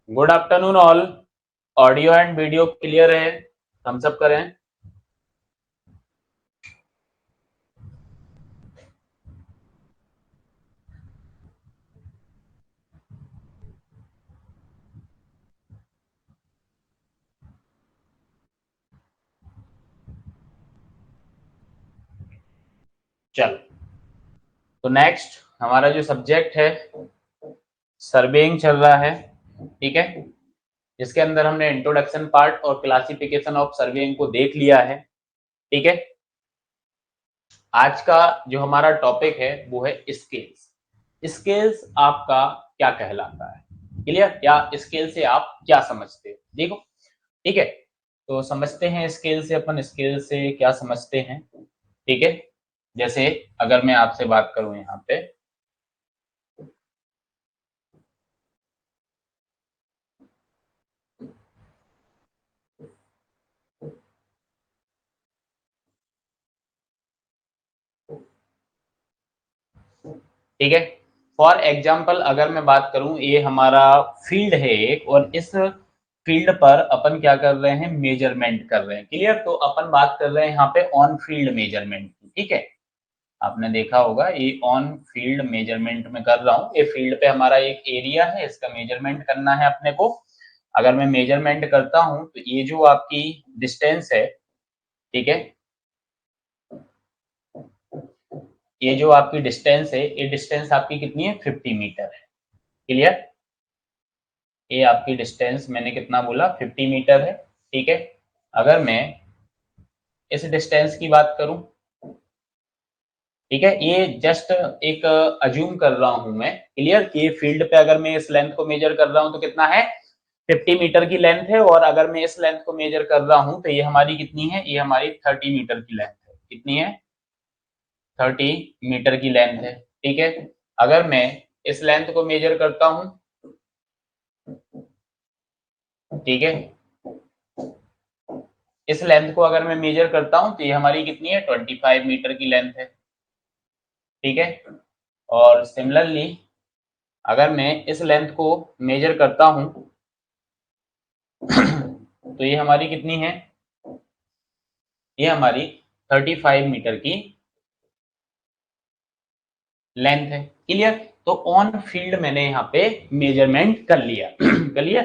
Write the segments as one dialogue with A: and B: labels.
A: Good afternoon all. Audio and video clear है? हम सब करें। चल, तो नेक्स्ट हमारा जो सब्जेक्ट है सर्वेइंग चल रहा है, ठीक है। जिसके अंदर हमने इंट्रोडक्शन पार्ट और क्लासिफिकेशन ऑफ सर्वेइंग को देख लिया है, ठीक है। आज का जो हमारा टॉपिक है वो है स्केल्स। स्केल्स आपका क्या कहलाता है, क्लियर? या स्केल से आप क्या समझते हो, देखो, ठीक है। तो समझते हैं स्केल से, अपन स्केल से क्या समझते हैं, ठीक है। जैसे अगर मैं आपसे बात करूं यहाँ पे, ठीक है। फॉर एग्जाम्पल अगर मैं बात करूं, ये हमारा फील्ड है एक, और इस फील्ड पर अपन क्या कर रहे हैं, मेजरमेंट कर रहे हैं, क्लियर। तो अपन बात कर रहे हैं यहाँ पे ऑन फील्ड मेजरमेंट की, ठीक है। आपने देखा होगा ये ऑन फील्ड मेजरमेंट में कर रहा हूँ। ये फील्ड पे हमारा एक एरिया है, इसका मेजरमेंट करना है अपने को। अगर मैं मेजरमेंट करता हूँ तो ये जो आपकी डिस्टेंस है, ठीक है, ये जो आपकी डिस्टेंस है, ये डिस्टेंस आपकी कितनी है, 50 मीटर है, क्लियर। ये आपकी डिस्टेंस मैंने कितना बोला, 50 मीटर है, ठीक है। अगर मैं इस डिस्टेंस की बात करूं, ठीक है, ये जस्ट एक अज्यूम कर रहा हूं मैं, क्लियर, कि फील्ड पे अगर मैं इस लेंथ को मेजर कर रहा हूं तो कितना है, 50 मीटर की लेंथ है। और अगर मैं इस लेंथ को मेजर कर रहा हूं तो ये हमारी कितनी है, ये हमारी 30 मीटर की लेंथ है। कितनी है, 30 मीटर की लेंथ है, ठीक है। अगर मैं इस लेंथ को मेजर करता हूं, ठीक है, इस लेंथ को अगर मैं मेजर करता हूं तो ये हमारी कितनी है, 25 मीटर की लेंथ है, ठीक है। और सिमिलरली अगर मैं इस लेंथ को मेजर करता हूं तो ये हमारी कितनी है, ये हमारी 35 मीटर की लेंथ है, क्लियर। तो ऑन फील्ड मैंने यहाँ पे मेजरमेंट कर लिया कर लिया,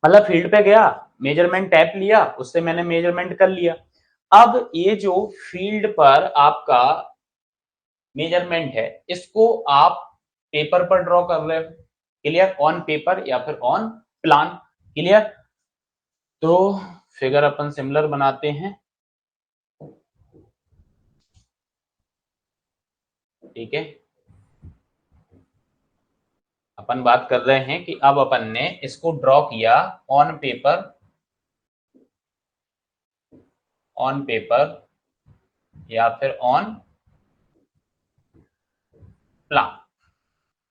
A: मतलब फील्ड पे गया, मेजरमेंट टैप लिया, उससे मैंने मेजरमेंट कर लिया। अब ये जो फील्ड पर आपका मेजरमेंट है, इसको आप पेपर पर ड्रॉ कर रहे हो, क्लियर, ऑन पेपर या फिर ऑन प्लान, क्लियर। तो फिगर अपन सिमिलर बनाते हैं, ठीक है। अपन बात कर रहे हैं कि अब अपन ने इसको ड्रॉ किया ऑन पेपर, ऑन पेपर या फिर ऑन प्लान,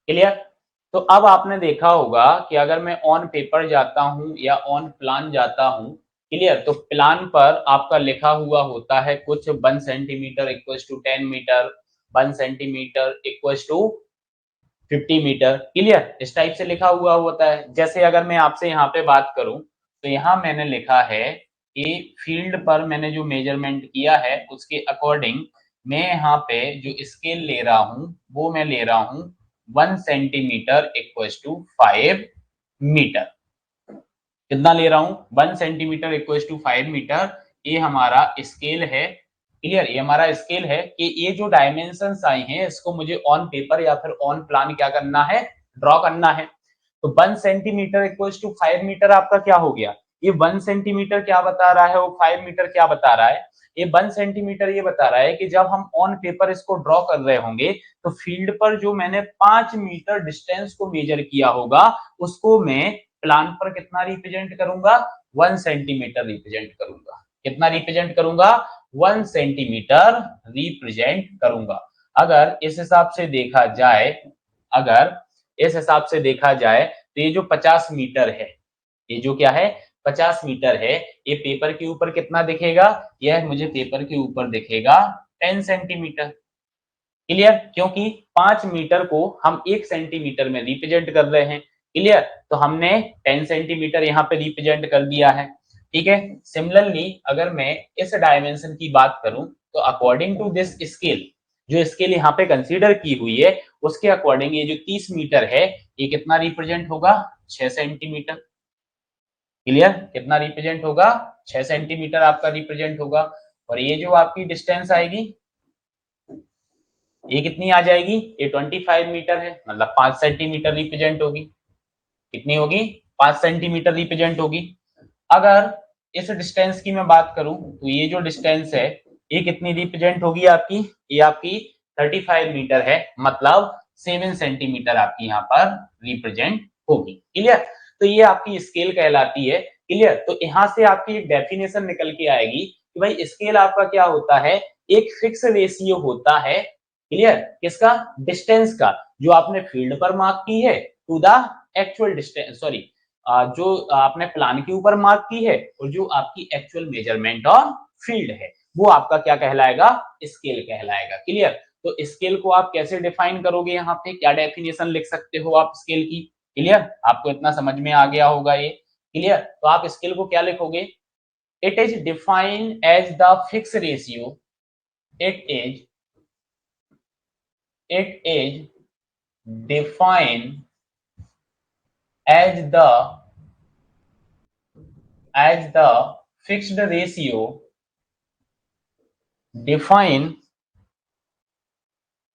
A: क्लियर। तो अब आपने देखा होगा कि अगर मैं ऑन पेपर जाता हूं या ऑन प्लान जाता हूं, क्लियर, तो प्लान पर आपका लिखा हुआ होता है कुछ 1 centimetre equal to 10 metre, 1 centimetre equal to 50 metre, clear, इस टाइप से लिखा हुआ होता है। जैसे अगर मैं आपसे यहाँ पे बात करूं तो यहाँ मैंने लिखा है कि फील्ड पर मैंने जो मेजरमेंट किया है उसके अकॉर्डिंग मैं यहाँ पे जो स्केल ले रहा हूँ वो मैं ले रहा हूँ 1 सेंटीमीटर इक्वल टू 5 मीटर। कितना ले रहा हूँ, 1 सेंटीमीटर इक्वल टू 5 मीटर। ये हमारा स्केल है, क्लियर, ये हमारा स्केल है कि ये जो डायमेंशंस आई हैं इसको मुझे ऑन पेपर या फिर ऑन प्लान क्या करना है, ड्रॉ करना है। तो 1 सेंटीमीटर इक्वल टू 5 मीटर आपका क्या हो गया, ये 1 सेंटीमीटर क्या बता रहा है, वो 5 मीटर क्या बता रहा है, ये 1 सेंटीमीटर ये बता रहा है कि जब हम ऑन पेपर इसको ड्रॉ कर रहे होंगे तो फील्ड पर जो मैंने 5 मीटर डिस्टेंस को मेजर किया होगा उसको मैं प्लान पर कितना रिप्रेजेंट करूंगा, 1 सेंटीमीटर रिप्रेजेंट करूंगा। कितना रिप्रेजेंट करूंगा, 1 सेंटीमीटर रिप्रेजेंट करूंगा। अगर इस हिसाब से देखा जाए, अगर इस हिसाब से देखा जाए तो ये जो 50 मीटर है, ये जो क्या है, 50 मीटर है, ये पेपर के ऊपर कितना दिखेगा, यह मुझे पेपर के ऊपर दिखेगा 10 सेंटीमीटर, क्लियर, क्योंकि 5 मीटर को हम 1 सेंटीमीटर में रिप्रेजेंट कर रहे हैं। क्लियर। तो हमने 10 सेंटीमीटर यहाँ पे रिप्रेजेंट कर दिया है, ठीक है। सिमिलरली अगर मैं इस डायमेंशन की बात करूं तो अकॉर्डिंग टू दिस स्केल, जो स्केल यहाँ पे कंसीडर की हुई है उसके अकॉर्डिंग ये जो 30 मीटर है ये कितना रिप्रेजेंट होगा, 6 सेंटीमीटर। क्लियर, कितना रिप्रेजेंट होगा, 6 सेंटीमीटर आपका रिप्रेजेंट होगा। और ये जो आपकी डिस्टेंस आएगी ये कितनी आ जाएगी, ये 25 मीटर है, मतलब 5 सेंटीमीटर रिप्रेजेंट होगी। कितनी होगी, 5 सेंटीमीटर रिप्रेजेंट होगी। अगर इस डिस्टेंस की मैं बात करूं तो ये जो डिस्टेंस है ये कितनी रिप्रेजेंट होगी आपकी, ये आपकी 35 मीटर है, मतलब 7 सेंटीमीटर आपकी यहाँ पर रिप्रेजेंट होगी। क्लियर, तो ये आपकी स्केल कहलाती है। क्लियर, तो यहाँ से आपकी एक डेफिनेशन निकल के आएगी कि भाई स्केल आपका क्या होता है, एक फिक्स रेशियो होता है। क्लियर, किसका, डिस्टेंस का, जो आपने फील्ड पर मार्क की है to the actual distance, sorry जो आपने प्लान के ऊपर मार्क की है और जो आपकी एक्चुअल मेजरमेंट और फील्ड है वो आपका क्या कहलाएगा, स्केल कहलाएगा। क्लियर, तो स्केल को आप कैसे डिफाइन करोगे, यहाँ पे क्या डेफिनेशन लिख सकते हो आप स्केल की। क्लियर, आपको इतना समझ में आ गया होगा ये। क्लियर, तो आप स्केल को क्या लिखोगे, it is defined as the fix ratio, it is defined as the fixed ratio, define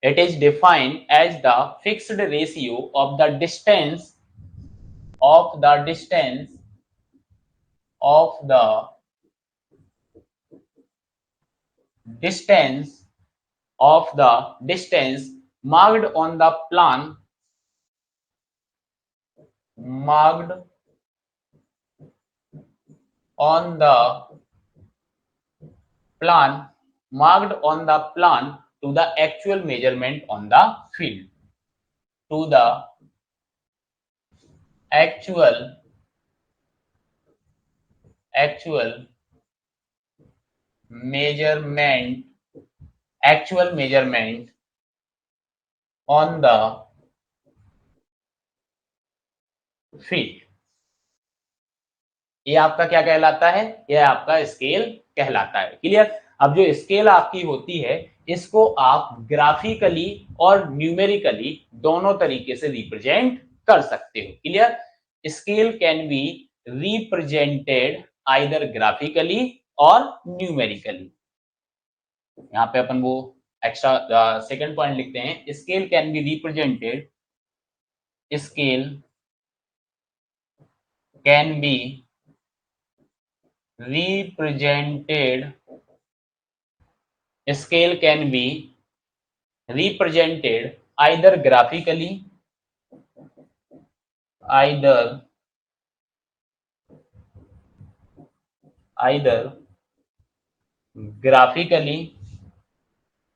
A: it is defined as the fixed ratio of the distance of the distance of the distance of the distance marked on the plan, marked on the plan marked on the plan to the actual measurement on the field, to the actual measurement on the field। ये आपका क्या कहलाता है, यह आपका scale कहलाता है। Clear, अब जो स्केल आपकी होती है इसको आप ग्राफिकली और न्यूमेरिकली दोनों तरीके से रिप्रेजेंट कर सकते हो। Clear, scale can be represented either graphically और न्यूमेरिकली। यहाँ पे अपन वो एक्स्ट्रा सेकंड पॉइंट लिखते हैं, scale can be represented, scale can be represented scale can be represented either graphically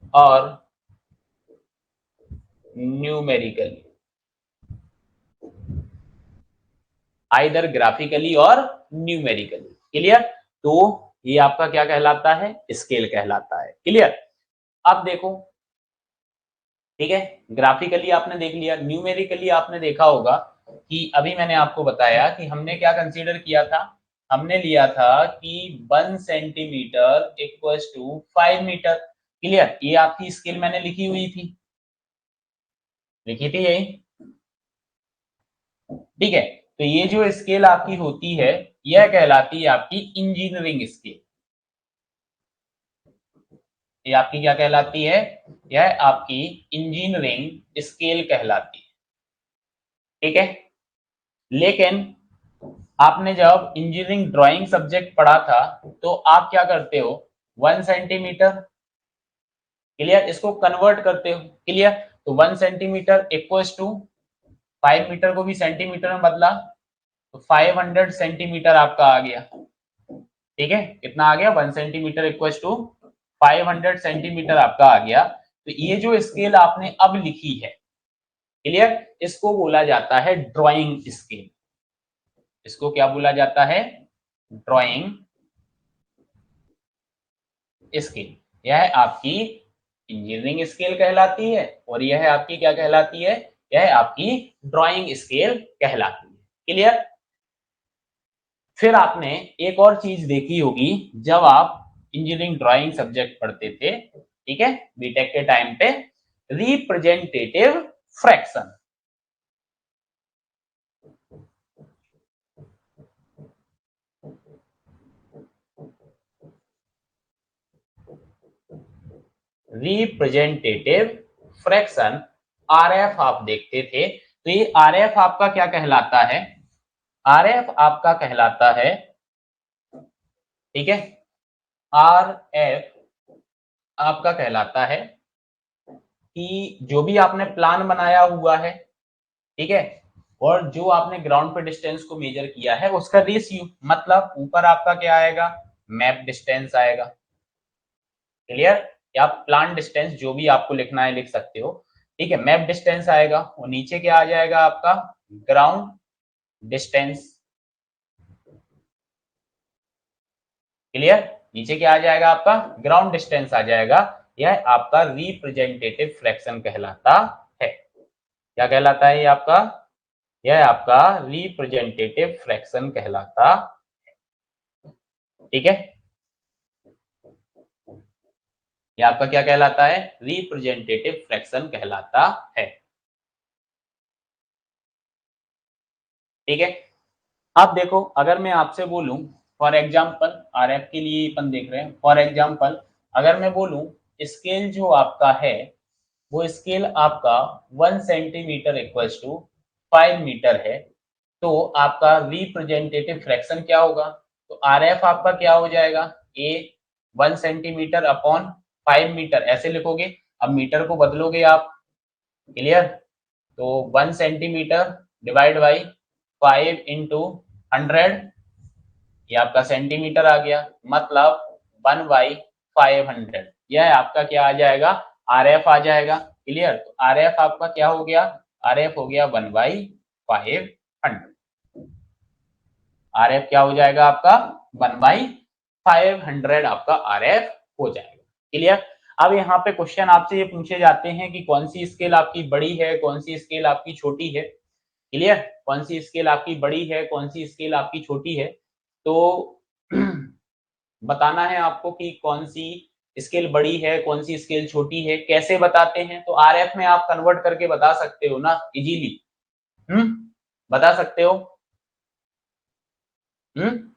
A: or numerically, either graphically और न्यूमेरिकली। क्लियर, तो ये आपका क्या कहलाता है, स्केल कहलाता है। क्लियर, अब देखो, ठीक है, ग्राफिकली आपने देख लिया, न्यूमेरिकली आपने देखा होगा कि अभी मैंने आपको बताया कि हमने क्या कंसीडर किया था, हमने लिया था कि 1 centimetre equals to 5 metre. Clear, ये आपकी स्केल मैंने लिखी हुई थी, लिखी थी यही, ठीक है। तो ये जो स्केल आपकी होती है यह कहलाती है आपकी इंजीनियरिंग स्केल। ये आपकी क्या कहलाती है, यह आपकी इंजीनियरिंग स्केल कहलाती है, ठीक है। लेकिन आपने जब इंजीनियरिंग ड्राइंग सब्जेक्ट पढ़ा था तो आप क्या करते हो, 1 सेंटीमीटर, क्लियर, इसको कन्वर्ट करते हो। क्लियर, तो 1 सेंटीमीटर इक्वल्स टू 5 मीटर को भी सेंटीमीटर में बदला तो 500 सेंटीमीटर आपका आ गया, ठीक है। कितना आ गया, 1 सेंटीमीटर इक्वल्स टू 500 सेंटीमीटर आपका आ गया। तो ये जो स्केल आपने अब लिखी है, क्लियर, इसको बोला जाता है ड्राइंग स्केल। इसको क्या बोला जाता है, ड्राइंग स्केल। यह आपकी इंजीनियरिंग स्केल कहलाती है और यह आपकी क्या कहलाती है, यह आपकी ड्राइंग स्केल कहलाती है। क्लियर। फिर आपने एक और चीज देखी होगी जब आप इंजीनियरिंग ड्राइंग सब्जेक्ट पढ़ते थे, ठीक है, बीटेक के टाइम पे, representative fraction. Representative fraction, RF आप देखते थे। तो ये आरएफ आपका क्या कहलाता है? आरएफ आपका कहलाता है, ठीक है, आरएफ आपका कहलाता है कि जो भी आपने प्लान बनाया हुआ है, ठीक है, और जो आपने ग्राउंड पे डिस्टेंस को मेजर किया है उसका रेशियो, मतलब ऊपर आपका क्या आएगा? मैप डिस्टेंस आएगा। क्लियर। या प्लान डिस्टेंस जो भी आपको लिखना है लिख सकते हो, ठीक है, मैप डिस्टेंस आएगा, और नीचे क्या आ जाएगा आपका? Ground distance. क्लियर। नीचे क्या आ जाएगा आपका? ग्राउंड डिस्टेंस आ जाएगा। यह आपका रिप्रेजेंटेटिव फ्रैक्शन कहलाता है। क्या कहलाता है ये आपका? यह आपका रिप्रेजेंटेटिव फ्रैक्शन कहलाता, ठीक है। ये आपका क्या कहलाता है? रिप्रेजेंटेटिव फ्रैक्शन कहलाता है, ठीक है। अब देखो, अगर मैं आपसे बोलूं, फॉर एग्जांपल, आरएफ के लिए अपन देख रहे हैं, फॉर एग्जांपल अगर मैं बोलूं स्केल जो आपका है वो स्केल आपका 1 सेंटीमीटर इक्वल्स टू 5 मीटर है, तो आपका रिप्रेजेंटेटिव फ्रैक्शन क्या होगा? तो आरएफ आपका क्या हो जाएगा? ए 1 सेंटीमीटर अपॉन 5 मीटर, ऐसे लिखोगे। अब मीटर को बदलोगे आप। क्लियर। तो 1 सेंटीमीटर डिवाइड बाई 5 इंटू 100, ये आपका सेंटीमीटर आ गया, मतलब 1/500। यह आपका क्या आ जाएगा? आरएफ आ जाएगा। क्लियर। तो आरएफ आपका क्या हो गया? आरएफ हो गया 1/500। आरएफ क्या हो जाएगा आपका? 1/500 आपका आरएफ हो जाएगा। क्लियर। अब यहाँ पे क्वेश्चन आपसे ये पूछे जाते हैं कि कौन सी स्केल आपकी बड़ी है, कौन सी स्केल आपकी छोटी है। क्लियर। कौन सी स्केल आपकी बड़ी है, कौन सी स्केल आपकी छोटी है। तो बताना है आपको कि कौन सी स्केल बड़ी है, कौन सी स्केल छोटी है। कैसे बताते हैं? तो आरएफ में आप कन्वर्ट करके बता सकते हो ना इजीली। बता सकते हो। हम्म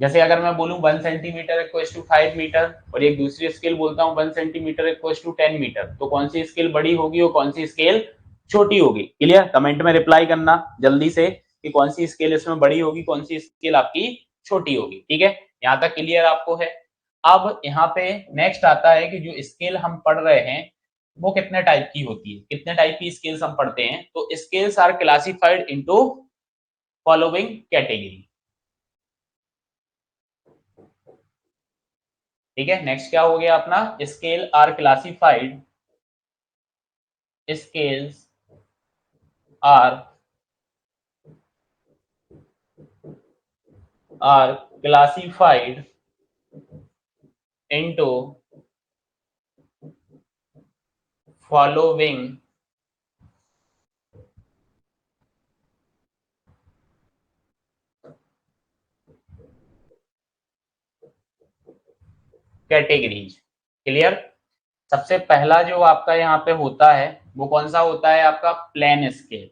A: जैसे अगर मैं बोलूं 1 सेंटीमीटर इक्वल्स टू 5 मीटर, और एक दूसरी स्केल बोलता हूँ 1 सेंटीमीटर इक्वल्स टू 10 मीटर, तो कौन सी स्केल बड़ी होगी और कौन सी स्केल छोटी होगी? क्लियर। कमेंट में रिप्लाई करना जल्दी से कि कौन सी स्केल इसमें बड़ी होगी, कौन सी स्केल आपकी छोटी होगी, ठीक है। यहाँ तक क्लियर आपको है। अब यहाँ पे नेक्स्ट आता है कि जो स्केल हम पढ़ रहे हैं वो कितने टाइप की होती है, कितने टाइप की स्केल्स हम पढ़ते हैं। तो scales are classified into following category, ठीक है। नेक्स्ट क्या हो गया अपना? Scale are classified, scales are are classified into following categories. Clear. सबसे पहला जो आपका यहाँ पे होता है वो कौन सा होता है? आपका प्लेन स्केल,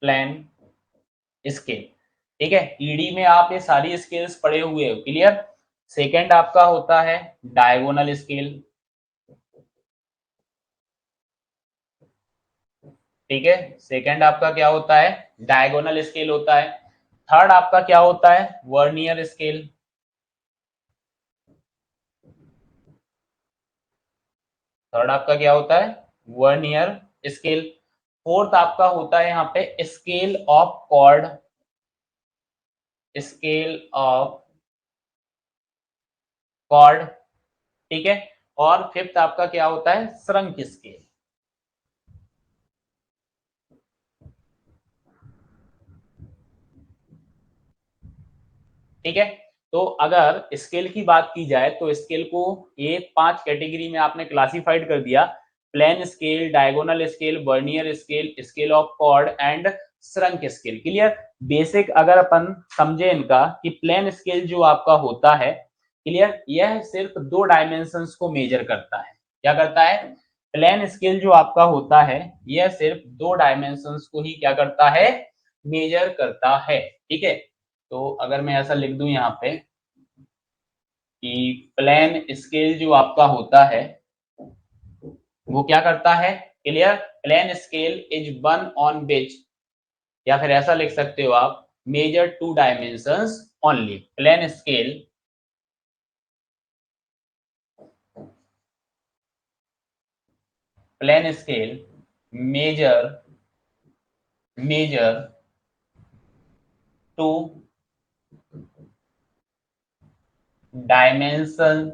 A: प्लेन स्केल, ठीक है। ईडी में आप ये सारी स्केल्स पढ़े हुए हो। क्लियर। सेकंड आपका होता है डायगोनल स्केल, ठीक है। सेकंड आपका क्या होता है? डायगोनल स्केल होता है। थर्ड आपका क्या होता है? Vernier scale. थर्ड आपका क्या होता है? Vernier scale. फोर्थ आपका होता है यहाँ पे scale of chord, scale of chord, ठीक है। और फिफ्थ आपका क्या होता है? श्रंक स्केल, ठीक है। तो अगर स्केल की बात की जाए तो स्केल को ये 5 कैटेगरी में आपने क्लासिफाइड कर दिया, plain scale, diagonal scale, vernier scale, scale of chord and shrunk scale. Clear? Basic अगर अपन समझे इनका कि प्लेन स्केल जो आपका होता है, क्लियर, यह सिर्फ 2 डायमेंशंस को मेजर करता है। क्या करता है? प्लेन स्केल जो आपका होता है यह सिर्फ 2 डायमेंशंस को ही क्या करता है? मेजर करता है। ठीक है, तो अगर मैं ऐसा लिख दूं यहाँ पे कि प्लेन स्केल जो आपका होता है वो क्या करता है? Clear? Plain scale is one on which, या फिर ऐसा लिख सकते हो आप, measure 2 dimensions only. Plain scale measure measure 2 dimensions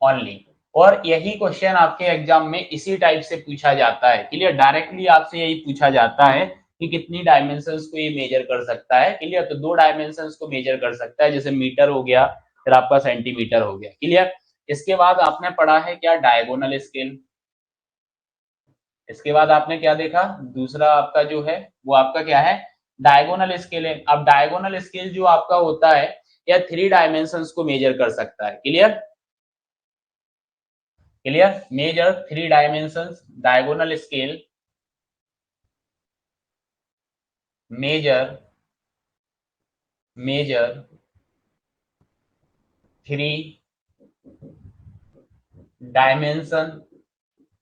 A: only. और यही क्वेश्चन आपके एग्जाम में इसी टाइप से पूछा जाता है। क्लियर? डायरेक्टली आपसे यही पूछा जाता है कि कितनी डायमेंशंस को ये मेजर कर सकता है। क्लियर? तो 2 डायमेंशंस को मेजर कर सकता है, जैसे मीटर हो गया, फिर आपका सेंटीमीटर हो गया। क्लियर? इसके बाद आपने पढ़ा है क्या? Diagonal scale. इसके बाद आपने क्या देखा? दूसरा आपका जो है वो आपका क्या है? डायगोनल स्केल है। अब डायगोनल स्केल जो आपका होता है यह 3 डायमेंशंस को मेजर कर सकता है। Clear? Clear? Measure 3 dimensions. Diagonal scale measure 3 dimension.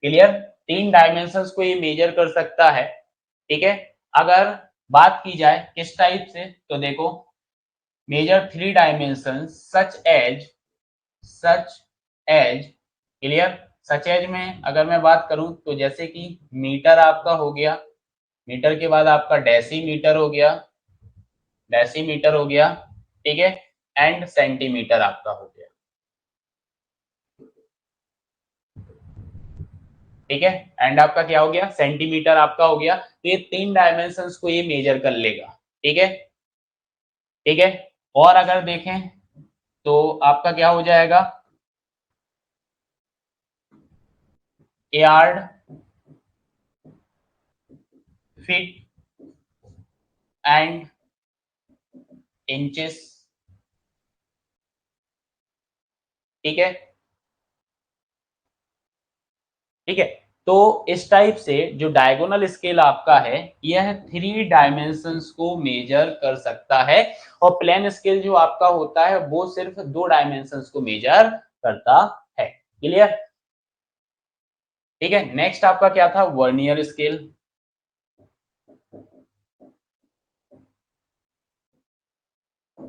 A: Clear? 3 dimensions को ये मेजर कर सकता है। ठीक है, अगर बात की जाए किस टाइप से, तो देखो, measure 3 dimension such as. Clear? Such as में अगर मैं बात करूं तो जैसे कि मीटर आपका हो गया, मीटर के बाद आपका डेसीमीटर हो गया, ठीक है, एंड सेंटीमीटर आपका हो गया। ठीक है, एंड आपका क्या हो गया? सेंटीमीटर आपका हो गया। तो ये 3 डायमेंशंस को ये मेजर कर लेगा। ठीक है, ठीक है। और अगर देखें तो आपका क्या हो जाएगा? Yard, feet and inches. ठीक है, ठीक है। तो इस टाइप से जो डायगोनल स्केल आपका है यह 3 डायमेंशंस को मेजर कर सकता है, और प्लेन स्केल जो आपका होता है वो सिर्फ 2 डायमेंशंस को मेजर करता है। क्लियर? ठीक है, नेक्स्ट आपका क्या था? Vernier scale.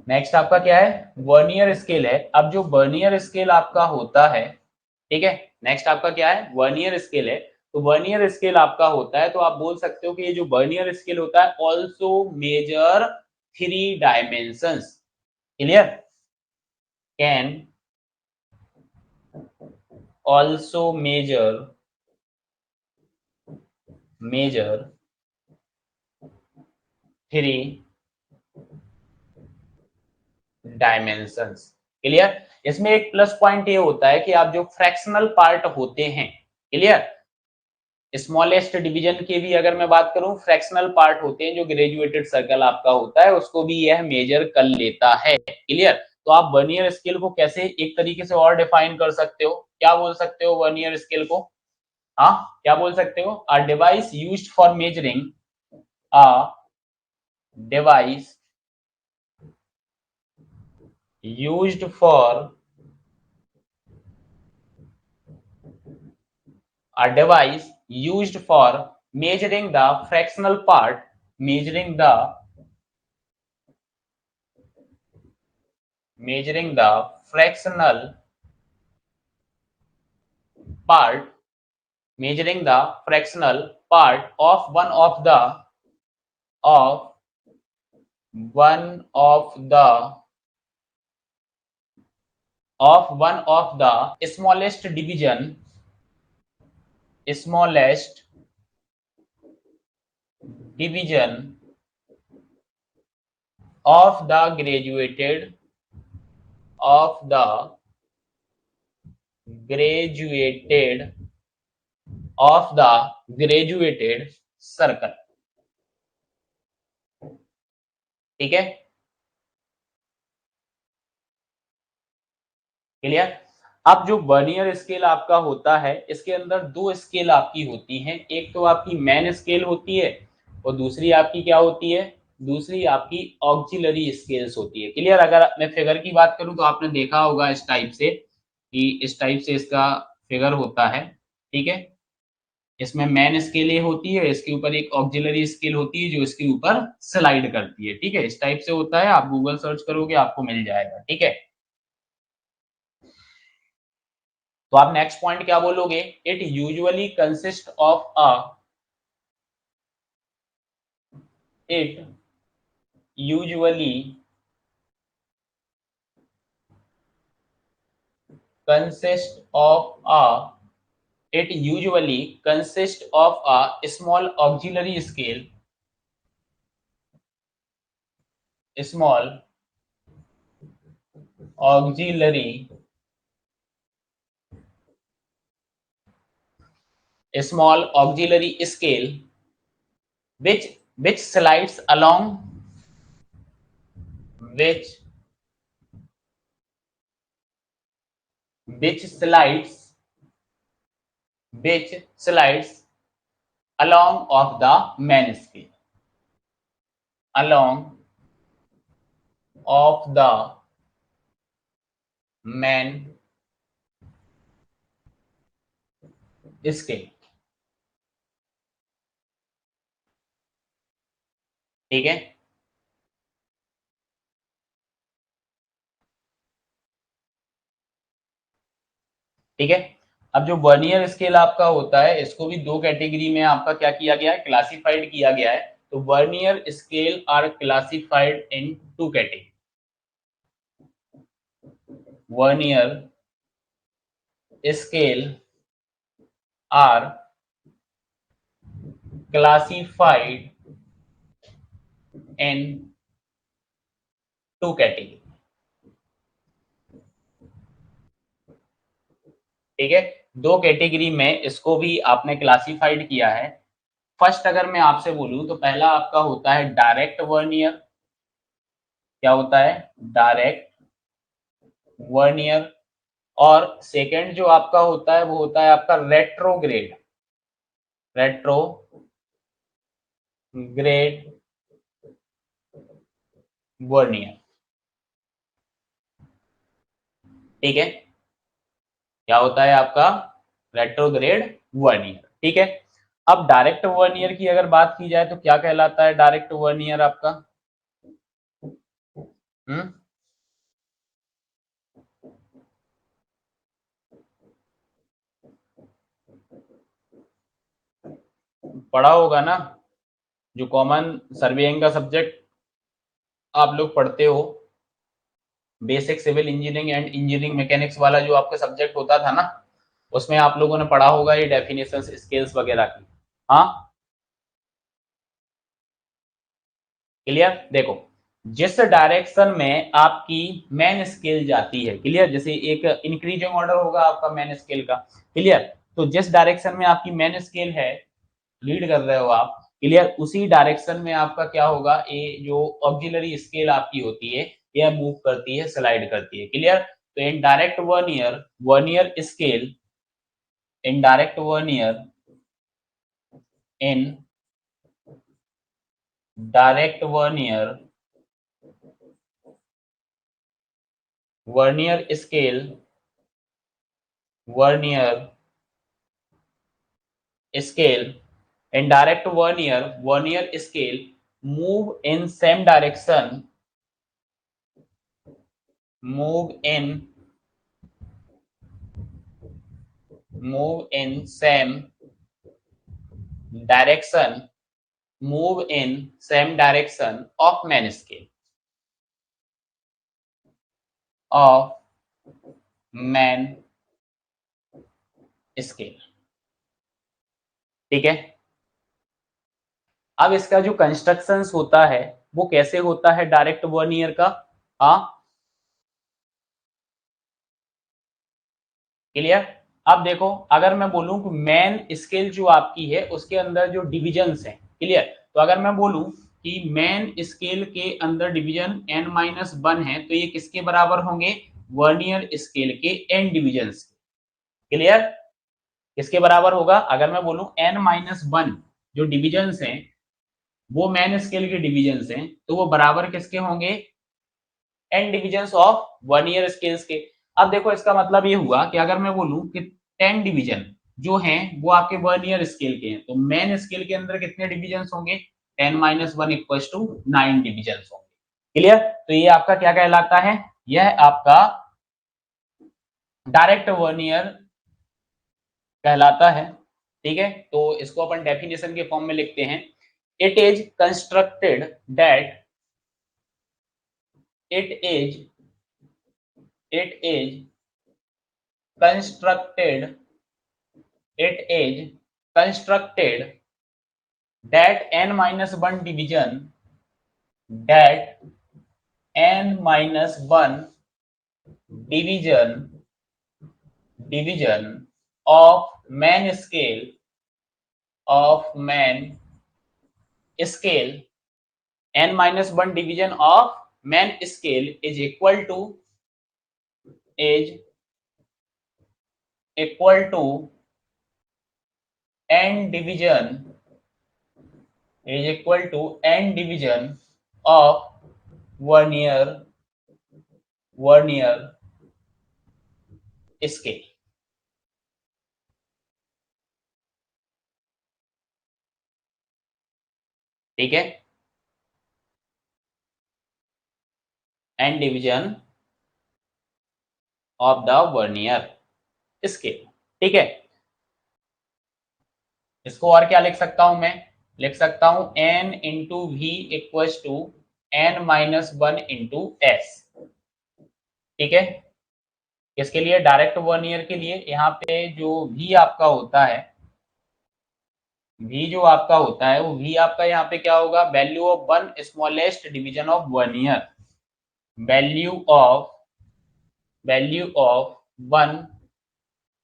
A: नेक्स्ट आपका क्या है? वर्नियर स्केल है। अब जो वर्नियर स्केल आपका होता है, ठीक है, नेक्स्ट आपका क्या है? वर्नियर स्केल है। तो वर्नियर स्केल आपका होता है, तो आप बोल सकते हो कि ये जो वर्नियर स्केल होता है also measure 3 dimensions. Clear? Can also measure 3 dimensions. Clear? इसमें एक प्लस पॉइंट ये होता है कि आप जो फ्रैक्शनल पार्ट होते हैं, क्लियर, स्मॉलेस्ट डिवीजन के भी अगर मैं बात करूं, फ्रैक्शनल पार्ट होते हैं जो ग्रेजुएटेड सर्कल आपका होता है उसको भी यह मेजर कर लेता है। क्लियर? तो आप वर्नियर स्केल को कैसे एक तरीके से और डिफाइन कर सकते हो? क्या बोल सकते हो वर्नियर स्केल को? हाँ, क्या बोल सकते हो? A device used for measuring a device used for a device used for measuring the fractional part, measuring the fractional part, measuring the fractional part of one of the smallest division of the graduated of the graduated circle। ठीक है, clear. अब जो vernier scale आपका होता है, इसके अंदर दो स्केल आपकी होती हैं, एक तो आपकी मेन स्केल होती है और दूसरी आपकी क्या होती है, दूसरी आपकी ऑक्सिलरी स्केल्स होती है। क्लियर। अगर मैं फिगर की बात करूं तो आपने देखा होगा इस टाइप से कि इस टाइप से इसका फिगर होता है। ठीक है, इसमें मेन स्केल ये होती है, इसके ऊपर एक ऑक्सिलरी स्केल होती है जो इसके ऊपर स्लाइड करती है। ठीक है, इस टाइप से होता है, आप गूगल सर्च करोगे आपको मिल जाएगा। ठीक है, तो आप नेक्स्ट पॉइंट क्या बोलोगे, it usually consist of a it usually consist of a it usually consists of a small auxiliary small auxiliary scale which slides along which which slides along of the main scale along of the main scale। ठीक है, ठीक है। अब जो vernier scale आपका होता है, इसको भी दो कैटेगरी में आपका क्या किया गया है, क्लासिफाइड किया गया है। तो vernier scale are classified in two category. Vernier scale are classified in two category. ठीक है, दो कैटेगरी में इसको भी आपने क्लासिफाइड किया है। फर्स्ट अगर मैं आपसे बोलूं तो पहला आपका होता है डायरेक्ट वर्नियर। क्या होता है, डायरेक्ट वर्नियर। और सेकंड जो आपका होता है वो होता है आपका रेट्रोग्रेड वर्नियर। ठीक है, क्या होता है आपका रेट्रोग्रेड वर्नियर। ठीक है, अब डायरेक्ट वर्नियर की अगर बात की जाए तो क्या कहलाता है डायरेक्ट वर्नियर आपका, हम्म, पढ़ा होगा ना, जो कॉमन सर्वेइंग का सब्जेक्ट आप लोग पढ़ते हो, basic civil engineering and engineering mechanics वाला जो आपका सब्जेक्ट होता था ना, उसमें आप लोगों ने पढ़ा होगा ये डेफिनेशंस स्केल्स वगैरह की। हाँ, क्लियर। देखो, जिस डायरेक्शन में आपकी मेन स्केल जाती है, क्लियर, जैसे एक इंक्रीजिंग ऑर्डर होगा आपका मेन स्केल का, क्लियर। तो जिस डायरेक्शन में आपकी मेन स्केल है, लीड कर रहे हो आप, क्लियर, उसी डायरेक्शन में आपका क्या होगा, ये जो ऑक्सिलरी स्केल आपकी होती है यह मूव करती है, स्लाइड करती है। क्लियर। तो in direct vernier vernier scale indirect in direct vernier scale indirect vernier scale move in same direction move in same direction of main scale of main scale। ठीक है, अब इसका जो कंस्ट्रक्शंस होता है वो कैसे होता है डायरेक्ट वर्नियर का। हाँ, क्लियर। अब देखो अगर मैं बोलूं कि मेन स्केल जो आपकी है उसके अंदर जो डिविजन्स हैं, क्लियर, तो अगर मैं बोलूं कि मेन स्केल के अंदर डिवीजन n-1 है तो ये किसके बराबर होंगे, वर्नियर स्केल के n डिविजन्स। क्लियर, किसके बराबर होगा, अगर मैं बोलूं n-1 जो डिविजन्स हैं वो मेन स्केल के डिविजन्स हैं तो वो बराबर किसके होंगे, n divisions of vernier scales के। अब देखो इसका मतलब ये हुआ कि अगर मैं बोलूं कि 10 डिवीजन जो हैं वो आपके वर्नियर स्केल के हैं तो मेन स्केल के अंदर कितने डिविजन्स होंगे, 10-1 इक्वल्स टू 9 डिविजन्स होंगे। क्लियर, तो ये आपका क्या कहलाता है, यह आपका डायरेक्ट वर्नियर कहलाता है। ठीक है, तो इसको अपन डेफिनेशन के फॉर्म में लिखते हैं, it is constructed that it is it is constructed it is constructed that n-1 division that n-1 division of main scale n-1 division of main scale is equal to n division of vernier scale. ठीक है, n division of the vernier scale. ठीक है, इसको और क्या लिख सकता हूं मैं, लिख सकता हूं n into V equals to n-1 into S. ठीक है, इसके लिए डायरेक्ट वर्नियर के लिए यहाँ पे जो v आपका होता है, v जो आपका होता है वो v आपका यहाँ पे क्या होगा, value of one smallest division of vernier, value of one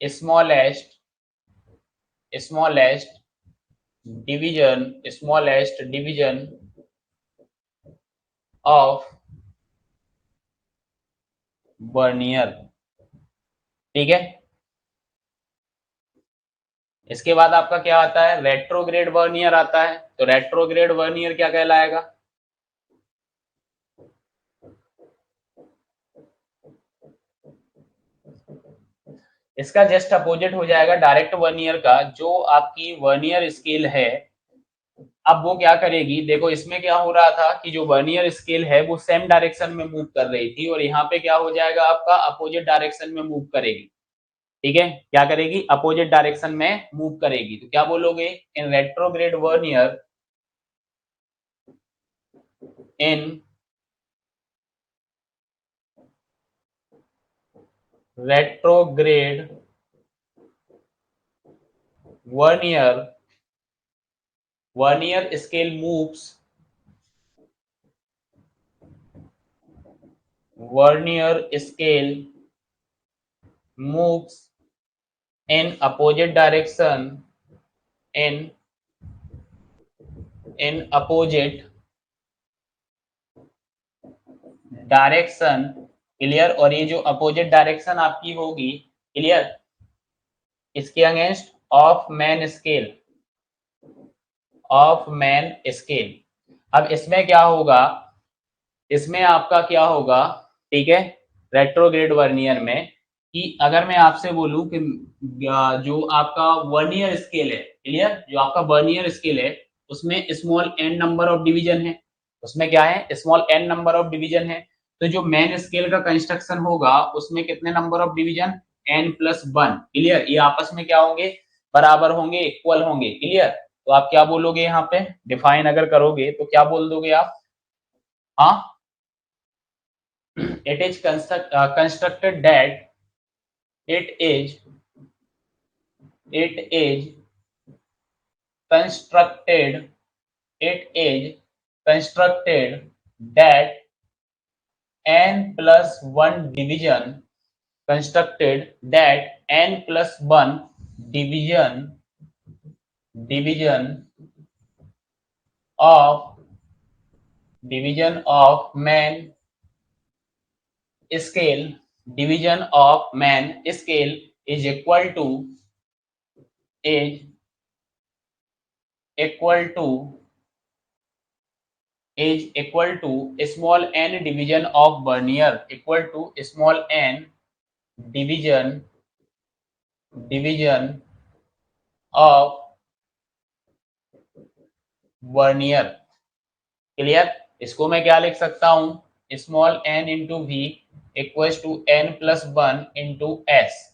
A: smallest division of vernier. ठीक है, इसके बाद आपका क्या आता है, रेट्रोग्रेड वर्नियर आता है। तो रेट्रोग्रेड वर्नियर क्या कहलाएगा, इसका जस्ट अपोजिट हो जाएगा डायरेक्ट वर्नियर का। जो आपकी वर्नियर स्केल है अब वो क्या करेगी, देखो इसमें क्या हो रहा था कि जो वर्नियर स्केल है वो सेम डायरेक्शन में मूव कर रही थी और यहाँ पे क्या हो जाएगा आपका, अपोजिट डायरेक्शन में मूव करेगी। ठीक है, क्या करेगी, अपोजिट डायरेक्शन में मूव करेगी। तो क्या बोलोगे, in retrograde vernier, in retrograde vernier scale moves in opposite direction in opposite direction. Clear, और ये जो अपोजिट डायरेक्शन आपकी होगी, क्लियर, इसके अगेंस्ट ऑफ मैन स्केल। अब इसमें क्या होगा, इसमें आपका क्या होगा, ठीक है, रेट्रोग्रेड वर्नियर में, कि अगर मैं आपसे बोलूं कि जो आपका वर्नियर स्केल है, क्लियर, जो आपका वर्नियर स्केल है उसमें small n number of division है, उसमें क्या है, small n number of division है। तो जो मेन स्केल का कंस्ट्रक्शन होगा उसमें कितने number of division, n+1। Clear, ये आपस में क्या होंगे, बराबर होंगे, इक्वल होंगे। क्लियर, तो आप क्या बोलोगे यहाँ पे, डिफाइन अगर करोगे तो क्या बोल दोगे आप, हाँ, it is constructed that it is constructed it is constructed that n plus 1 division constructed that n+1 division of man scale is equal to small n division of Vernier, equal to small n division of vernier. Clear? इसको मैं क्या लिख सकता हूं, small n into V equals to n+1 into S.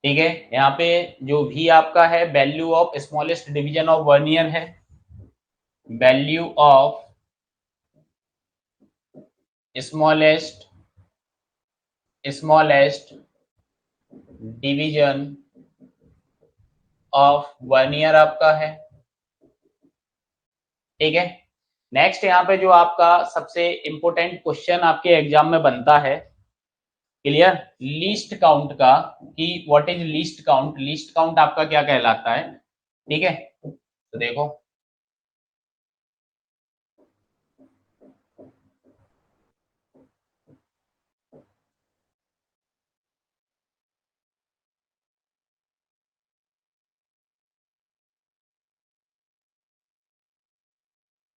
A: ठीक है, यहाँ पे जो v आपका है value of smallest division of vernier है, value of smallest division of vernier आपका है। ठीक है, नेक्स्ट यहाँ पे जो आपका सबसे इंपॉर्टेंट क्वेश्चन आपके एग्जाम में बनता है, क्लियर, लीस्ट काउंट का, कि what is least count, least count आपका क्या कहलाता है। ठीक है, तो देखो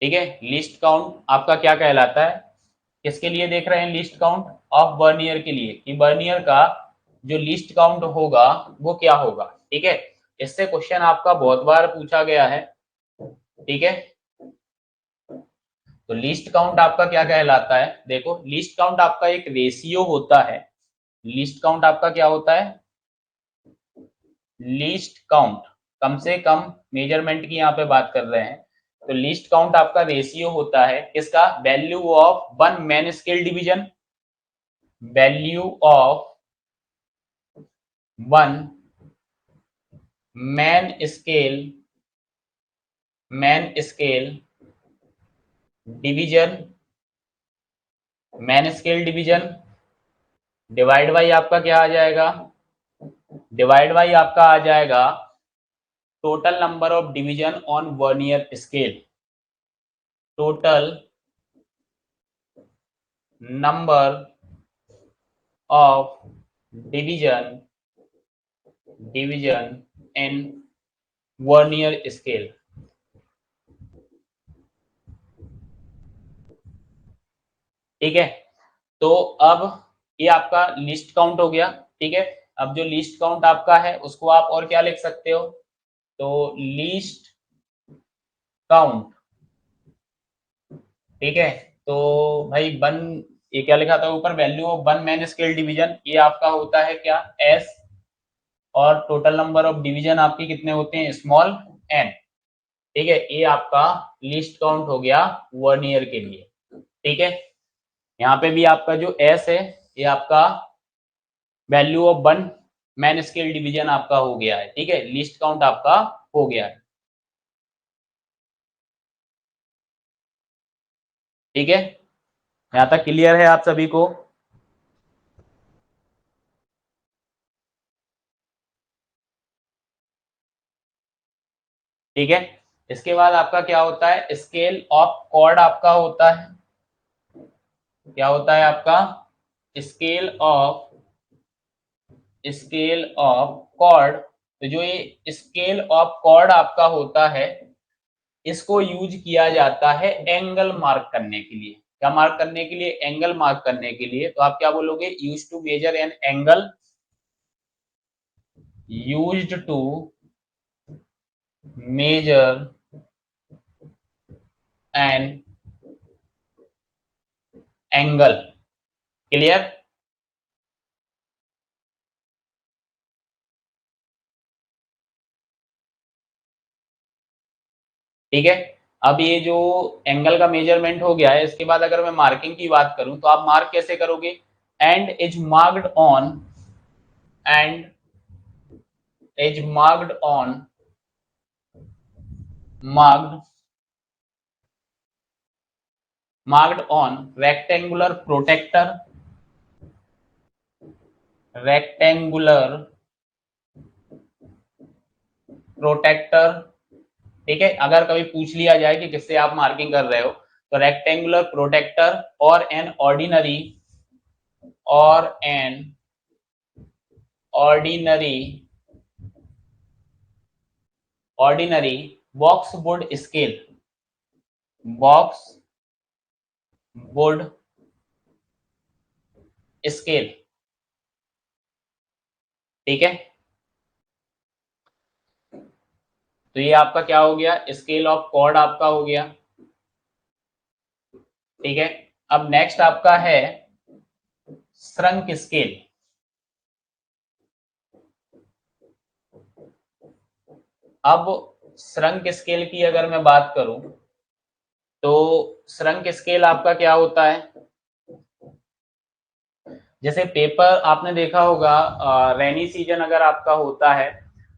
A: ठीक है, लिस्ट काउंट आपका क्या कहलाता है, किसके लिए देख रहे हैं, लिस्ट काउंट ऑफ वर्नियर के लिए, कि वर्नियर का जो लिस्ट काउंट होगा वो क्या होगा। ठीक है, इससे क्वेश्चन आपका बहुत बार पूछा गया है। ठीक है, तो लिस्ट काउंट आपका क्या कहलाता है, देखो लिस्ट काउंट आपका एक रेशियो होता है। लिस्ट काउंट आपका क्या होता है, लिस्ट काउंट, कम से कम मेजरमेंट की यहाँ पे बात कर रहे हैं, तो लिस्ट काउंट आपका रेशियो होता है किसका, value of one main scale division, value of one main scale division, main scale division divide by आपका क्या आ जाएगा, डिवाइड बाई आपका आ जाएगा total number of division on vernier scale, total number of division in vernier scale. ठीक है, तो अब ये आपका लिस्ट काउंट हो गया। ठीक है, अब जो लिस्ट काउंट आपका है उसको आप और क्या लिख सकते हो, तो लिस्ट काउंट। ठीक है, तो भाई वन, ये क्या लिखा था ऊपर, value of one main scale division, ये आपका होता है क्या, एस, और टोटल नंबर ऑफ डिवीजन आपके कितने होते हैं, स्मॉल एन। ठीक है, ये आपका लिस्ट काउंट हो गया वर्नियर के लिए। ठीक है, यहाँ पे भी आपका जो एस है ये आपका value of one main scale division आपका हो गया है। ठीक है, लिस्ट काउंट आपका हो गया है। ठीक है, यहाँ तक क्लियर है आप सभी को। ठीक है, इसके बाद आपका क्या होता है, स्केल ऑफ कॉर्ड आपका होता है, क्या होता है आपका, स्केल ऑफ कॉर्ड। तो जो ये स्केल ऑफ कॉर्ड आपका होता है, इसको यूज किया जाता है एंगल मार्क करने के लिए, क्या मार्क करने के लिए, एंगल मार्क करने के लिए। तो आप क्या बोलोगे, use to measure an angle, used to measure an angle. Clear? ठीक है, अब ये जो एंगल का मेजरमेंट हो गया है, इसके बाद अगर मैं मार्किंग की बात करूं तो आप मार्क कैसे करोगे, and is marked on, and is marked on, marked marked on rectangular protractor. ठीक है, अगर कभी पूछ लिया जाए कि किससे आप मार्किंग कर रहे हो तो रेक्टेंगुलर प्रोटेक्टर और an ordinary box would scale. ठीक है, तो ये आपका क्या हो गया, स्केल ऑफ कॉर्ड आपका हो गया। ठीक है, अब नेक्स्ट आपका है श्रंक स्केल। अब श्रंक स्केल की अगर मैं बात करूं तो श्रंक स्केल आपका क्या होता है, जैसे पेपर आपने देखा होगा, रेनी सीजन अगर आपका होता है,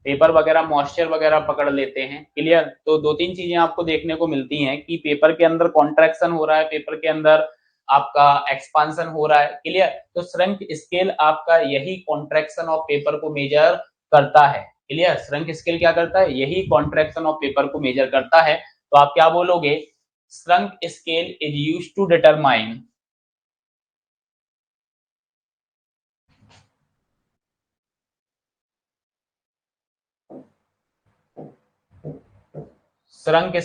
A: पेपर वगैरह मॉइस्चर वगैरह पकड़ लेते हैं। क्लियर, तो दो तीन चीजें आपको देखने को मिलती हैं कि पेपर के अंदर कॉन्ट्रैक्शन हो रहा है, पेपर के अंदर आपका एक्सपांशन हो रहा है। क्लियर, तो श्रंक स्केल आपका यही कॉन्ट्रैक्शन ऑफ पेपर को मेजर करता है। क्लियर, श्रंक स्केल क्या करता है, यही कॉन्ट्रैक्शन ऑफ पेपर को मेजर करता है। तो आप क्या बोलोगे, shrunk scale is used to determine shrunk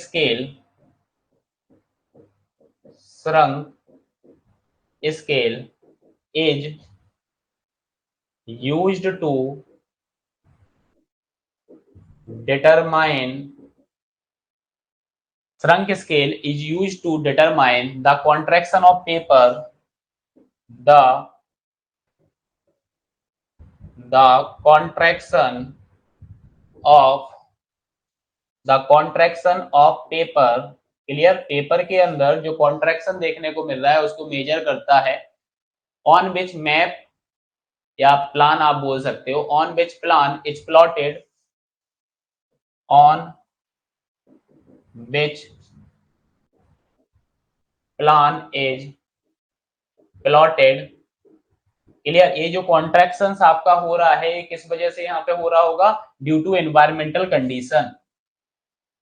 A: scale is used to determine the contraction of paper, the contraction of paper। Clear, paper के अंदर जो कॉन्ट्रैक्शन देखने को मिल रहा है उसको मेजर करता है। ऑन विच मैप या प्लान आप बोल सकते हो, on which plan is plotted, on which plan is plotted. Clear, ये जो कॉन्ट्रैक्शंस आपका हो रहा है किस वजह से यहाँ पे हो रहा होगा, due to environmental condition,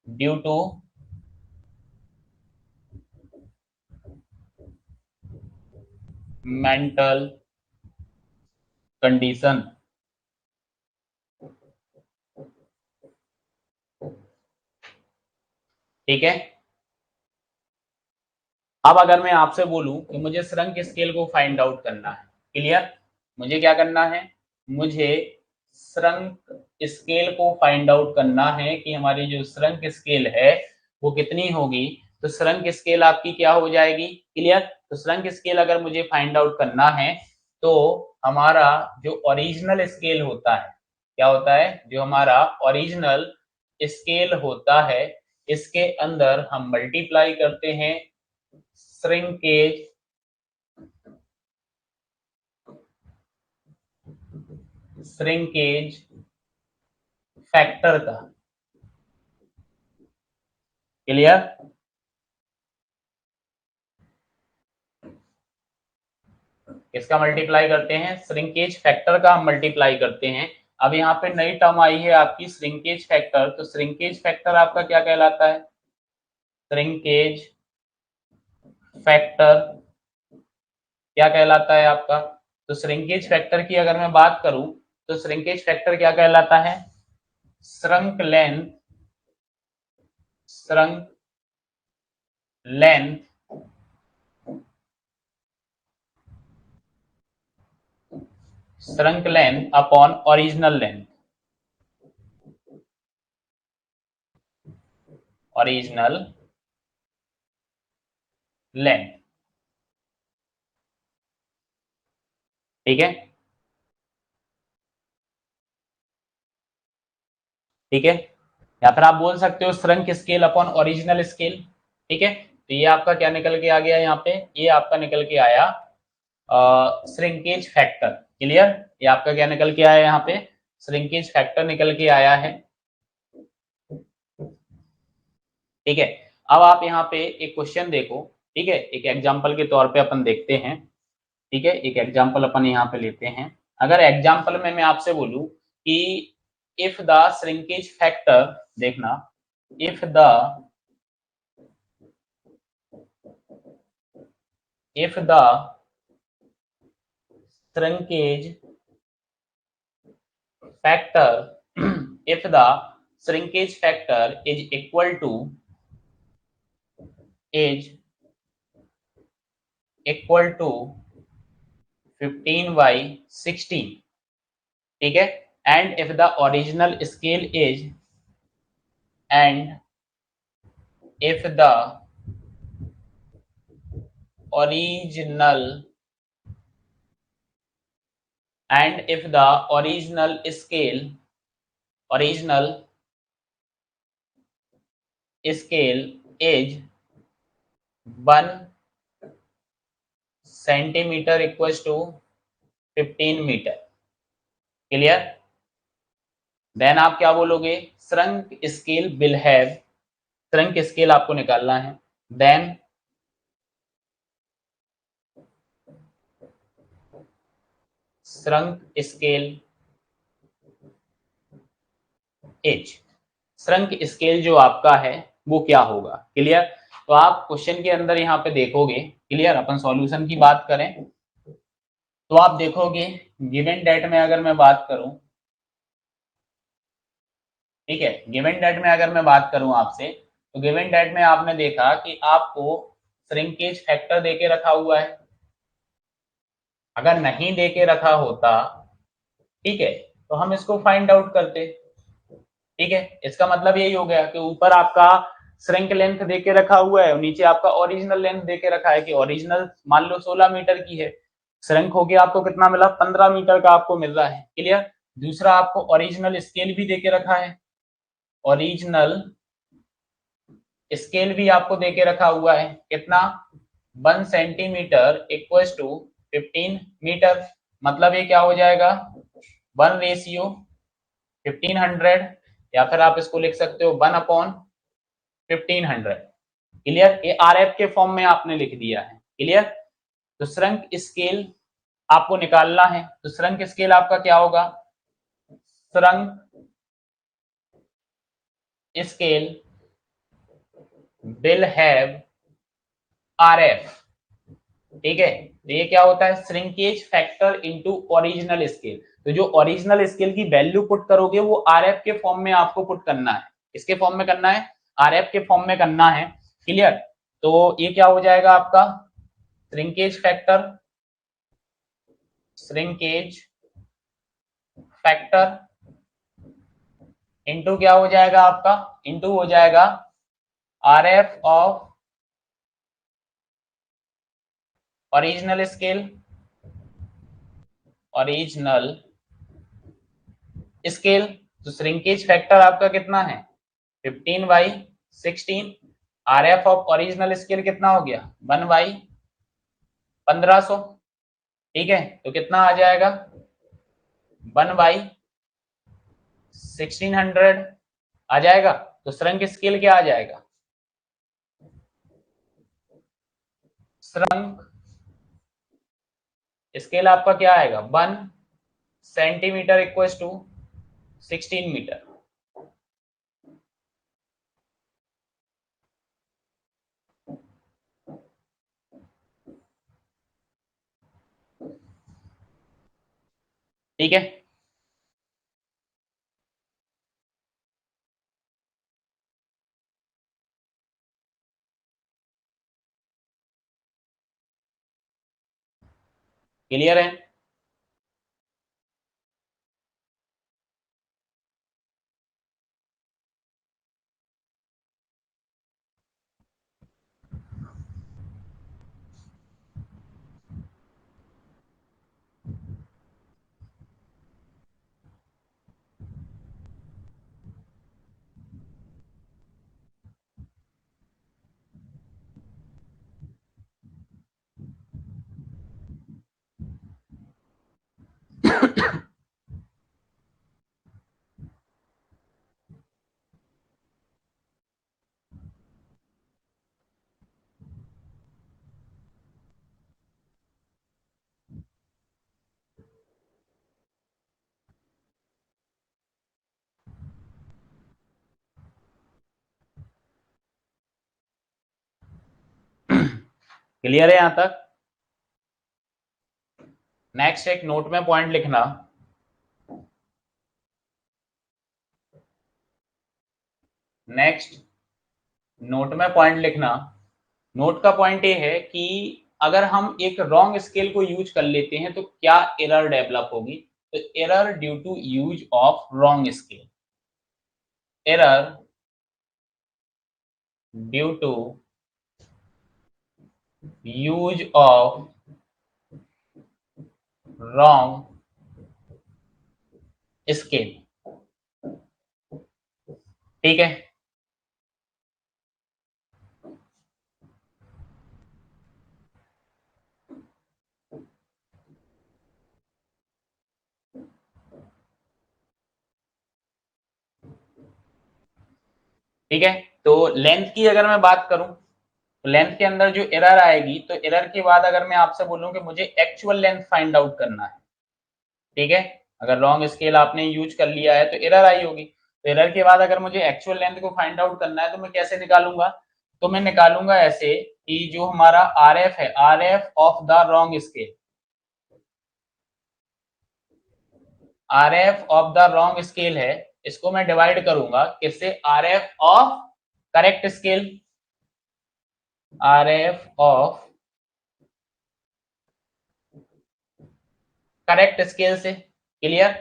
A: due to mental condition. ठीक है, अब अगर मैं आपसे बोलूं कि मुझे श्रंक स्केल को फाइंड आउट करना है, क्लियर, मुझे क्या करना है, मुझे श्रंक स्केल को फाइंड आउट करना है कि हमारी जो श्रंक स्केल है वो कितनी होगी। तो श्रंक स्केल आपकी क्या हो जाएगी, क्लियर, तो श्रंक स्केल अगर मुझे फाइंड आउट करना है तो हमारा जो ओरिजिनल स्केल होता है, क्या होता है, जो हमारा ओरिजिनल स्केल होता है इसके अंदर हम मल्टीप्लाई करते हैं श्रिंकेज फैक्टर का। क्लियर, इसका मल्टीप्लाई करते हैं, श्रिंकेज फैक्टर का हम मल्टीप्लाई करते हैं। अब यहाँ पे नई टर्म आई है आपकी श्रिंकेज फैक्टर, तो श्रिंकेज फैक्टर आपका क्या कहलाता है, श्रिंकेज फैक्टर क्या कहलाता है आपका, तो श्रिंकेज फैक्टर की अगर मैं बात करूं तो श्रिंकेज फैक्टर क्या कहलाता है, shrunk length upon original length. ठीक है, ठीक है, या फिर आप बोल सकते हो shrunk scale upon original scale. ठीक है, तो ये आपका क्या निकल के आ गया यहाँ पे, ये आपका निकल के आया श्रिंकेज फैक्टर। क्लियर, ये आपका क्या निकल के आया यहाँ पे, श्रिंकेज फैक्टर निकल के आया है। ठीक है, अब आप यहाँ पे एक क्वेश्चन देखो ठीक है, एक एग्जाम्पल के तौर पे अपन देखते हैं। ठीक है, एक एग्जाम्पल अपन यहाँ पे लेते हैं। अगर एग्जाम्पल में मैं आपसे बोलूं कि इफ द श्रिंकेज फैक्टर, देखना, if the shrinkage factor if the shrinkage factor is equal to is equal to 15 by 16, ठीक है, and if the original scale is and if the original and if the original scale is 1 centimeter equals to 15 metre, clear. Then आप क्या बोलोगे, shrunk scale will have, shrunk scale आपको निकालना है, then shrunk scale H, shrunk scale जो आपका है वो क्या होगा, क्लियर। तो आप क्वेश्चन के अंदर यहाँ पे देखोगे, क्लियर, अपन सॉल्यूशन की बात करें तो आप देखोगे गिवन डेट में अगर मैं बात करूं, ठीक है, गिवन डेट में अगर मैं बात करूं आपसे, तो गिवन डेट में आपने देखा कि आपको श्रिंकेज फैक्टर देके रखा हुआ है। अगर नहीं देके रखा होता, ठीक है, तो हम इसको फाइंड आउट करते, ठीक है। इसका मतलब यही हो गया कि ऊपर आपका श्रिंक लेंथ देके रखा हुआ है और नीचे आपका ओरिजिनल लेंथ देके रखा है कि ओरिजिनल मान लो 16 मीटर की है, श्रिंक होके आपको कितना मिला, 15 मीटर का आपको मिल रहा है, क्लियर। दूसरा आपको ओरिजिनल स्केल भी देके रखा है, ओरिजिनल स्केल भी आपको देके रखा हुआ है, कितना, 1 सेंटीमीटर इक्वल्स टू 15 मीटर, मतलब ये क्या हो जाएगा, 1:1500, या फिर आप इसको लिख सकते हो 1/1500, क्लियर। ये आरएफ के फॉर्म में आपने लिख दिया है, क्लियर। तो श्रंक स्केल आपको निकालना है, तो श्रंक स्केल आपका क्या होगा, shrunk scale will have RF, ठीक है। तो ये क्या होता है, shrinkage factor into original scale. तो जो ओरिजिनल स्केल की वैल्यू पुट करोगे वो आरएफ के फॉर्म में आपको पुट करना है, इसके फॉर्म में करना है, आरएफ के फॉर्म में करना है, क्लियर। तो ये क्या हो जाएगा आपका, shrinkage factor, shrinkage factor into क्या हो जाएगा आपका, इनटू हो जाएगा RF of original scale, original scale. तो श्रिंकेज फैक्टर आपका कितना है, 15/16, आरएफ ऑफ ओरिजिनल स्केल कितना हो गया, 1/1500, ठीक है। तो कितना आ जाएगा, 1/1600 आ जाएगा। तो श्रंक स्केल क्या आ जाएगा, श्रंक स्केल आपका क्या आएगा, 1 सेंटीमीटर इक्वल्स टू 16 मीटर, ठीक है। क्लियर है, क्लियर है यहां तक? नेक्स्ट एक नोट में पॉइंट लिखना, नेक्स्ट नोट में पॉइंट लिखना। नोट का पॉइंट ये है कि अगर हम एक रॉन्ग स्केल को यूज कर लेते हैं तो क्या एरर डेवलप होगी। तो error due to use of wrong scale, error due to use of wrong scale. ठीक है, ठीक है। तो लेंथ की अगर मैं बात करूं तो लेंथ के अंदर जो एरर आएगी, तो एरर के बाद अगर मैं आपसे बोलूं कि मुझे एक्चुअल लेंथ फाइंड आउट करना है, ठीक है, अगर रॉन्ग स्केल आपने यूज कर लिया है तो एरर आई होगी। तो एरर के बाद अगर मुझे एक्चुअल लेंथ को फाइंड आउट करना है तो मैं कैसे निकालूंगा। तो मैं निकालूंगा ऐसे कि जो हमारा आर एफ है, R F of the wrong scale, R F of the wrong scale है, इसको मैं डिवाइड करूंगा किससे, R F of correct scale, R F of correct scale से। क्लियर?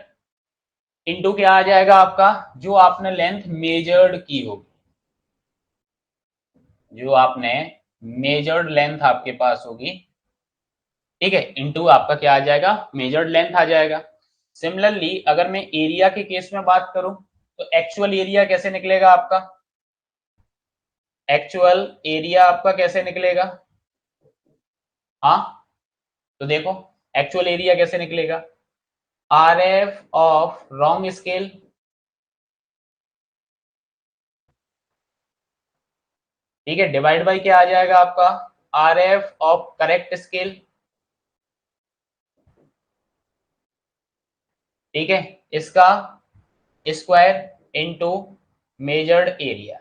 A: इनटू क्या आ जाएगा आपका, जो आपने लेंथ मेजर्ड की होगी, जो आपने मेजर्ड लेंथ आपके पास होगी, ठीक है, इनटू आपका क्या आ जाएगा, मेजर्ड लेंथ आ जाएगा। सिमिलरली अगर मैं एरिया के केस में बात करूं तो एक्चुअल एरिया कैसे निकलेगा आपका, एक्चुअल एरिया आपका कैसे निकलेगा। हाँ, तो देखो एक्चुअल एरिया कैसे निकलेगा, R F of wrong scale, ठीक है, डिवाइड बाई क्या आ जाएगा आपका, R F of correct scale, ठीक है, इसका square into measured area,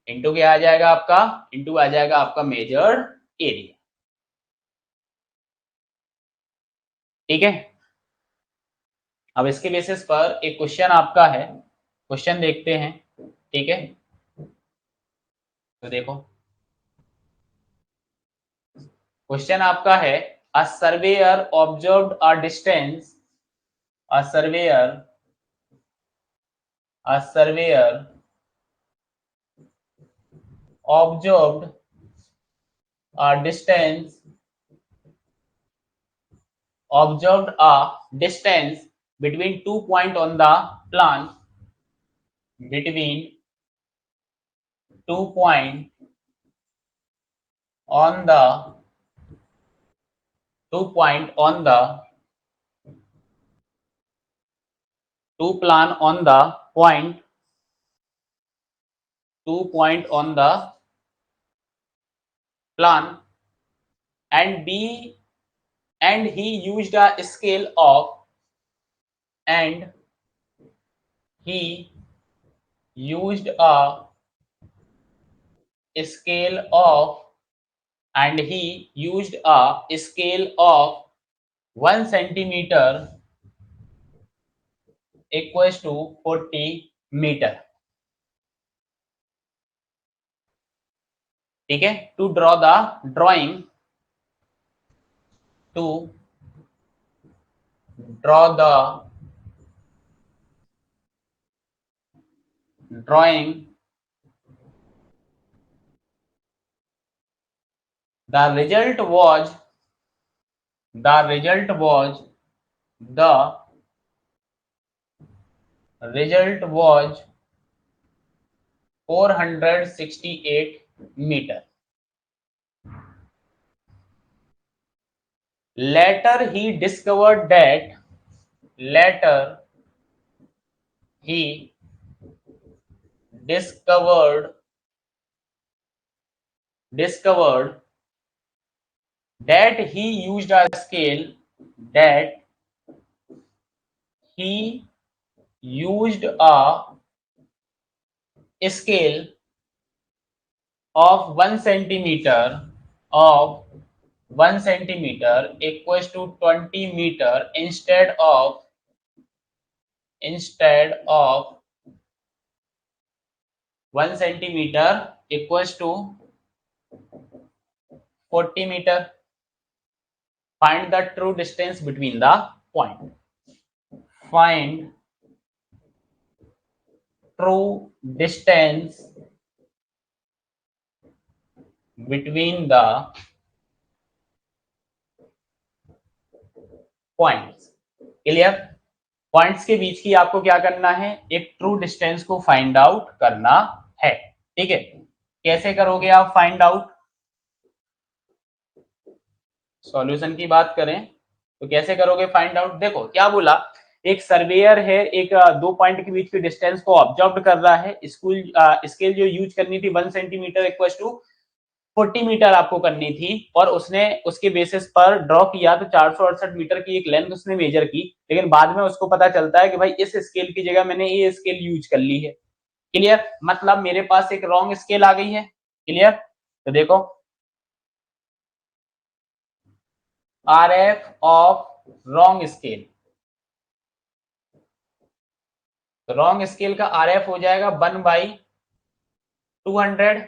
A: into क्या आ जाएगा आपका, इनटू आ जाएगा आपका मेजर्ड एरिया। ठीक है, अब इसके बेसिस पर एक क्वेश्चन आपका है, क्वेश्चन देखते हैं। ठीक है, तो देखो क्वेश्चन आपका है, a surveyor observed a distance, a surveyor, a surveyor observed a distance, observed a distance between 2 points on the plan, between 2 points on the 2 points on the two plan on the point, 2 points on the plan, and b and he used a scale of, and he used a scale of, and he used a scale of 1 centimeter equals to 40 metre. ठीक है, to draw the drawing, to draw the drawing, the result was, the result was, the result was 468 metre. Later he discovered that, later he discovered discovered that he used a scale, that he used a scale of 1 centimeter of 1 centimeter equals to 20 meter instead of 1 centimeter equals to 40 meter. Find the true distance between the point. Find true distance between the points. Clear? Points के बीच की आपको क्या करना है, एक true distance को find out करना है। ठीक है, कैसे करोगे आप फाइंड आउट? सॉल्यूशन की बात करें तो कैसे करोगे फाइंड आउट? देखो क्या बोला, एक सर्वेयर है, एक दो पॉइंट के बीच की डिस्टेंस को ऑब्जर्व कर रहा है। स्केल जो यूज करनी थी 1 सेंटीमीटर इक्वल टू 40 मीटर आपको करनी थी, और उसने उसके बेसिस पर ड्रॉ किया तो 468 मीटर की एक लेंथ उसने मेजर की, लेकिन बाद में उसको पता चलता है कि भाई इस स्केल की जगह मैंने ये स्केल यूज कर ली है। क्लियर? मतलब मेरे पास एक रॉन्ग स्केल आ गई है। क्लियर? तो देखो RF ऑफ रॉन्ग स्केल, तो रॉन्ग स्केल का RF हो जाएगा 1/200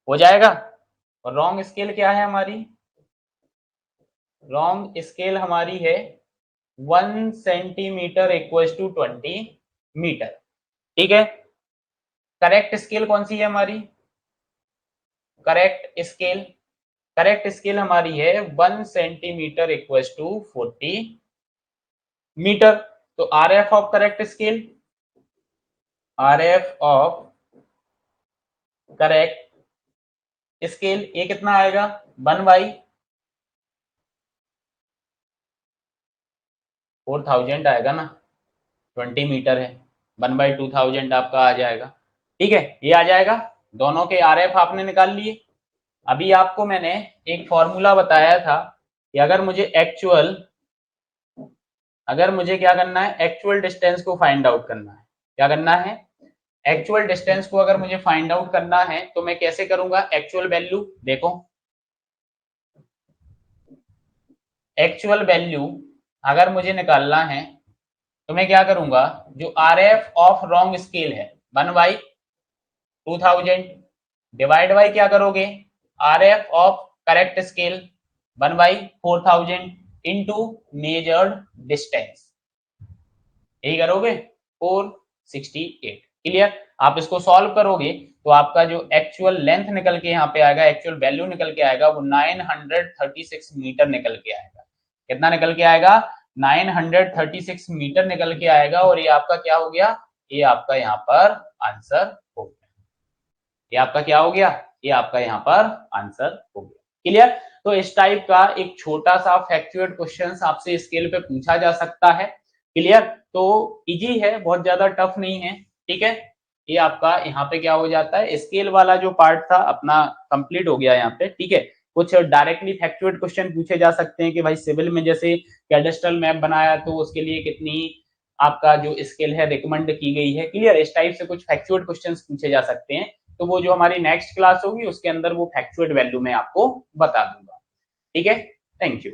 A: हो जाएगा। और रॉन्ग स्केल क्या है हमारी? रॉन्ग स्केल हमारी है 1 सेंटीमीटर इक्वल टू 20 मीटर। ठीक है, करेक्ट स्केल कौन सी है हमारी? करेक्ट स्केल हमारी है 1 सेंटीमीटर इक्वल टू 40 मीटर। तो RF of correct scale, RF of correct scale ये कितना आएगा? 1/4000 आएगा ना, 20 मीटर है, 1/2000 आपका आ जाएगा। ठीक है, ये आ जाएगा। दोनों के RF आपने निकाल लिए। अभी आपको मैंने एक फॉर्मूला बताया था कि अगर मुझे क्या करना है, एक्चुअल डिस्टेंस को फाइंड आउट करना है। क्या करना है? एक्चुअल डिस्टेंस को अगर मुझे फाइंड आउट करना है तो मैं कैसे करूंगा? एक्चुअल वैल्यू, देखो एक्चुअल वैल्यू अगर मुझे निकालना है तो मैं क्या करूंगा, जो RF ऑफ रॉन्ग स्केल है 1/2000 डिवाइड बाई क्या करोगे, RF of correct scale 1/4000 into measured distance, यही करोगे 468। क्लियर? आप इसको सॉल्व करोगे तो आपका जो एक्चुअल लेंथ निकल के यहाँ पे आएगा, एक्चुअल वैल्यू निकल के आएगा, वो 936 मीटर निकल के आएगा। कितना निकल के आएगा? 936 मीटर निकल के आएगा। और ये आपका क्या हो गया? ये आपका यहाँ पर आंसर हो गया। ये आपका क्या हो गया? ये आपका यहाँ पर आंसर हो गया। क्लियर? तो इस टाइप का एक छोटा सा फैक्चुएट क्वेश्चन आपसे स्केल पे पूछा जा सकता है। क्लियर? तो इजी है, बहुत ज्यादा टफ नहीं है। ठीक है, ये आपका यहाँ पे क्या हो जाता है, स्केल वाला जो पार्ट था अपना कंप्लीट हो गया यहाँ पे। ठीक है, कुछ डायरेक्टली फैक्चुएट क्वेश्चन पूछे जा सकते हैं कि भाई सिविल में जैसे कैडेस्ट्रल मैप बनाया तो उसके लिए कितनी आपका जो स्केल है रिकमेंड की गई है। क्लियर? इस टाइप से कुछ फैक्चुएट क्वेश्चन पूछे जा सकते हैं, तो वो जो हमारी नेक्स्ट क्लास होगी उसके अंदर वो फैक्चुएट वैल्यू में आपको बता दूंगा। ठीक है, थैंक यू।